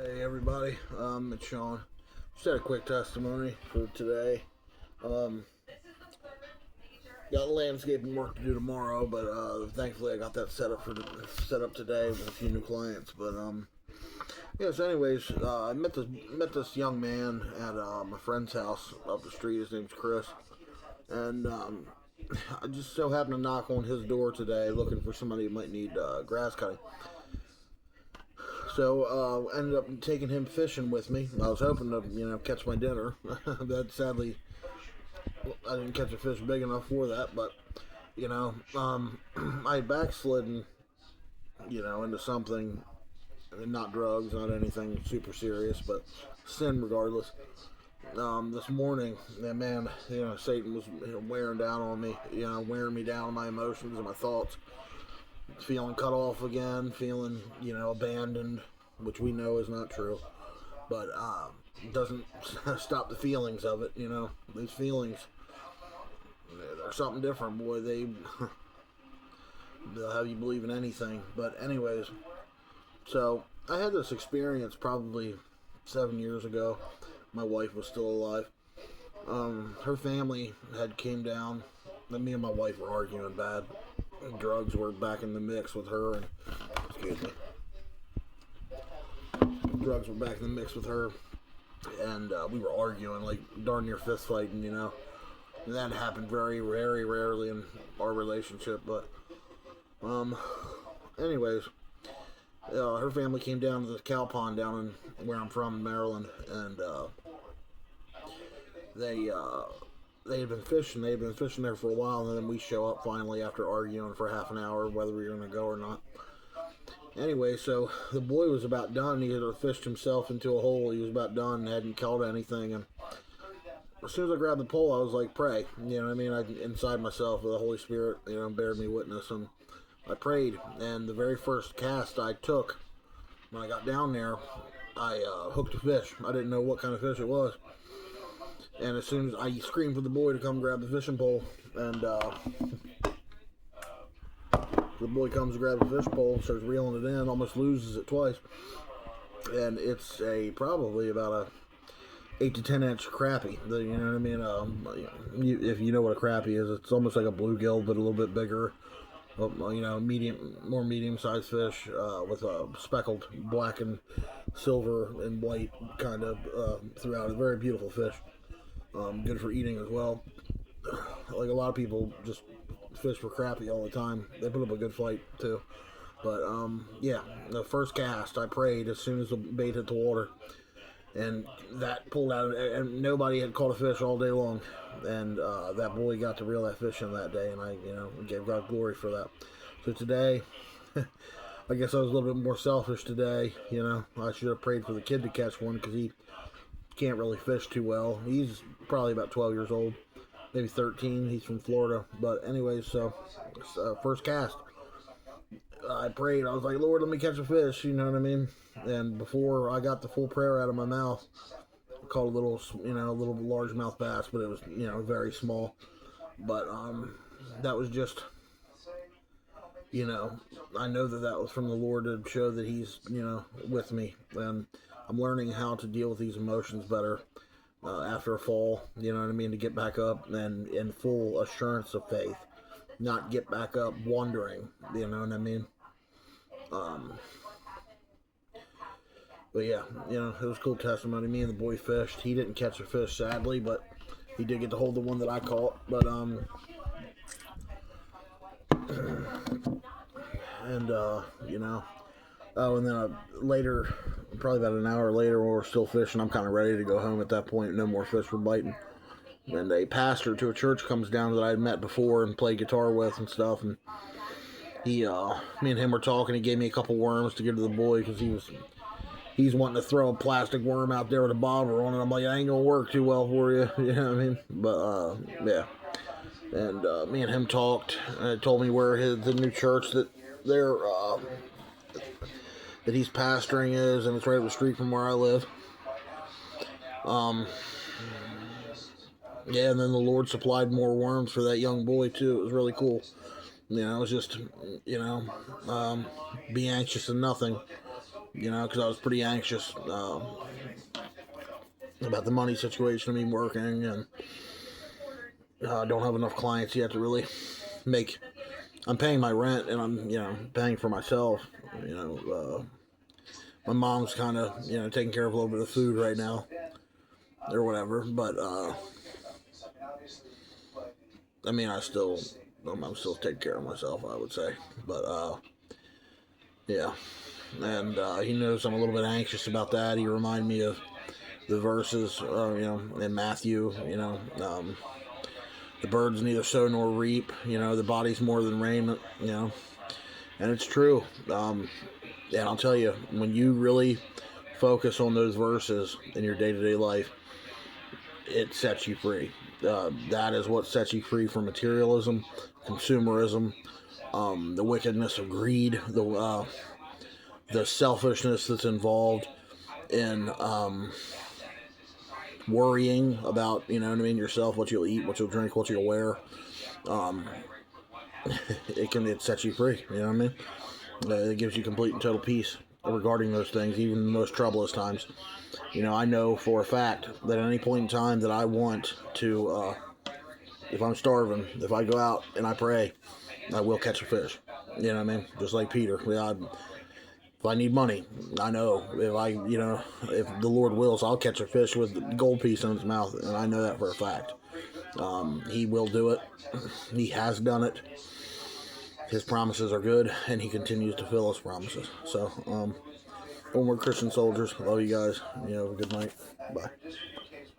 Hey everybody, it's Sean. Just had a quick testimony for today. Um, got landscaping work to do tomorrow, but thankfully I got that set up today with a few new clients. But yeah. So anyways, I met this young man at my friend's house up the street. His name's Chris, and I just so happened to knock on his door today, looking for somebody who might need grass cutting. So ended up taking him fishing with me. I was hoping to, catch my dinner. But sadly, I didn't catch a fish big enough for that. But I backslidden, into something, not drugs, not anything super serious, but sin regardless. This morning, man, Satan was wearing down on me, wearing me down, my emotions and my thoughts, feeling cut off again, feeling, abandoned, which we know is not true, but it doesn't stop the feelings of it. These feelings, they're something different, boy. They'll have you believe in anything. But anyways, so I had this experience probably 7 years ago. My wife was still alive. Her family had came down. Me and my wife were arguing bad. Drugs were back in the mix with her, and excuse me. Drugs were back in the mix with her, and we were arguing like darn near fist fighting. And that happened very, very rarely in our relationship. But anyways, her family came down to the cow pond down in where I'm from, Maryland, and they had been fishing. They had been fishing there for a while, and then we show up finally after arguing for half an hour whether we were going to go or not. Anyway, so the boy was about done. He had fished himself into a hole. He was about done, hadn't caught anything, and as soon as I grabbed the pole, I was like, pray. You know what I mean? Inside myself, the Holy Spirit, bear me witness, and I prayed. And the very first cast I took, when I got down there, I hooked a fish. I didn't know what kind of fish it was. And as soon as I screamed for the boy to come grab the fishing pole, and the boy comes to grab the fish pole, starts reeling it in, almost loses it twice. And it's probably about a 8 to 10 inch crappie. You know what I mean? If you know what a crappie is, it's almost like a bluegill, but a little bit bigger. More medium-sized fish with a speckled black and silver and white kind of throughout. A very beautiful fish. Good for eating as well. Like a lot of people just fish for crappie all the time. They put up a good fight too. But yeah, the first cast I prayed as soon as the bait hit the water, and that pulled out, and nobody had caught a fish all day long, and that boy got to reel that fish in that day, and I gave God glory for that. So today, I guess I was a little bit more selfish today. I should have prayed for the kid to catch one because he can't really fish too well. He's probably about 12 years old, maybe 13. He's from Florida. But anyways, so first cast, I prayed. I was like, Lord, let me catch a fish. You know what I mean? And before I got the full prayer out of my mouth, I caught a little largemouth bass, but it was very small. But that was just I know that was from the Lord to show that He's with me, and I'm learning how to deal with these emotions better after a fall. You know what I mean? To get back up and in full assurance of faith, not get back up wondering. You know what I mean? But yeah, it was a cool testimony. Me and the boy fished. He didn't catch a fish, sadly, but he did get to hold the one that I caught. But and oh, and then later, probably about an hour later, when we're still fishing, I'm kind of ready to go home at that point. No more fish were biting. And a pastor to a church comes down that I had met before and played guitar with and stuff. And me and him were talking. He gave me a couple worms to give to the boy because he's wanting to throw a plastic worm out there with a bobber on it. I'm like, I ain't gonna work too well for you. You know what I mean? But yeah. And me and him talked. And told me where the new church that he's pastoring is, and it's right up the street from where I live. Yeah, and then the Lord supplied more worms for that young boy too. It was really cool. It was just, be anxious and nothing. because I was pretty anxious about the money situation of me working, and I don't have enough clients yet to really make. I'm paying my rent, and I'm paying for myself. My mom's kind of taking care of a little bit of food right now or whatever, but I mean, I'm still taking care of myself, I would say, but yeah. And he knows I'm a little bit anxious about that. He reminded me of the verses, in Matthew, the birds neither sow nor reap, the body's more than raiment, and it's true. And I'll tell you, when you really focus on those verses in your day-to-day life, it sets you free. That is what sets you free from materialism, consumerism, the wickedness of greed, the selfishness that's involved in worrying about, yourself, what you'll eat, what you'll drink, what you'll wear. It sets you free. You know what I mean? It gives you complete and total peace regarding those things, even in the most troublous times. I know for a fact that at any point in time that I want to, if I'm starving, if I go out and I pray, I will catch a fish. You know what I mean? Just like Peter. If I need money, I know if the Lord wills, I'll catch a fish with a gold piece in its mouth, and I know that for a fact. He will do it. He has done it. His promises are good, and he continues to fill his promises. So, onward, Christian soldiers. Love you guys. Have a good night. Bye.